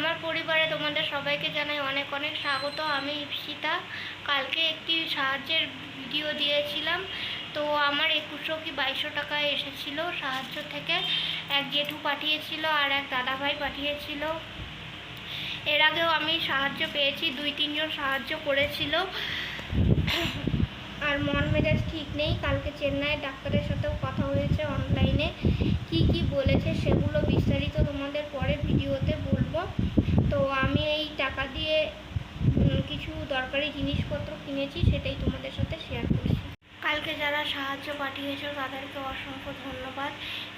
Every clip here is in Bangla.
আমার পরিবারে তোমাদের সবাইকে জানাই অনেক অনেক স্বাগত। আমি ইপসিতা। কালকে একটি সাহায্যের ভিডিও দিয়েছিলাম, তো আমার 2100 কি 2200 টাকা এসেছিল সাহায্য থেকে। এক জেঠু পাঠিয়েছিল আর এক দাদাভাই পাঠিয়েছিল। এর আগেও আমি সাহায্য পেয়েছি, 2-3 জন সাহায্য করেছিল। আর মন মেজাজ ঠিক নেই। কালকে চেন্নাইয়ের ডাক্তারের সাথেও কথা হয়েছে অনলাইনে, কি বলেছে সেগুলো বিস্তারিত তোমাদের পরে ভিডিওতে বলবো। তো আমি এই টাকা দিয়ে কিছু দরকারি জিনিসপত্র কিনেছি, সেটাই তোমাদের সাথে শেয়ার করছি। কালকে যারা সাহায্য পাঠিয়েছো তাদেরকে অসংখ্য ধন্যবাদ।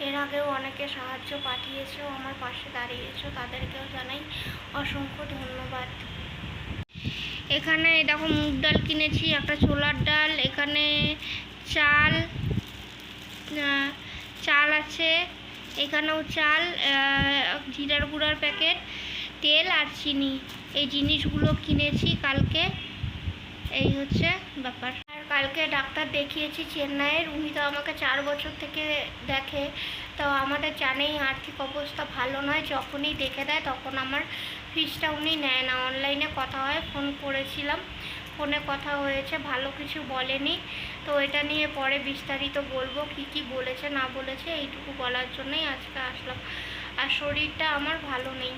এর আগেও অনেকে সাহায্য পাঠিয়েছো, আমার পাশে দাঁড়িয়েছো, তাদেরকেও জানাই অসংখ্য ধন্যবাদ। এখানে দেখো মুগ ডাল কিনেছি, একটা ছোলার ডাল, এখানে চাল আছে, এখানেও চাল, জিরার গুঁড়ার প্যাকেট, তেল আর চিনি, এই জিনিসগুলো কিনেছি কালকে। এই হচ্ছে ব্যাপার। আর কালকে ডাক্তার দেখিয়েছি চেন্নাইয়ের। উনি তো আমাকে 4 বছর থেকে দেখে, তো আমাদের জানেই আর্থিক অবস্থা ভালো নয়। যখনই দেখে দেয় তখন আমার ফিসটা উনি নেয় না। অনলাইনে কথা হয়, ফোন করেছিলাম, ফোনে কথা হয়েছে, ভালো কিছু বলেনি। তো এটা নিয়ে পরে বিস্তারিত বলবো, কি বলেছে না বলেছে। এইটুকু বলার জন্যই আজকে আসলাম। আর শরীরটা আমার ভালো নেই।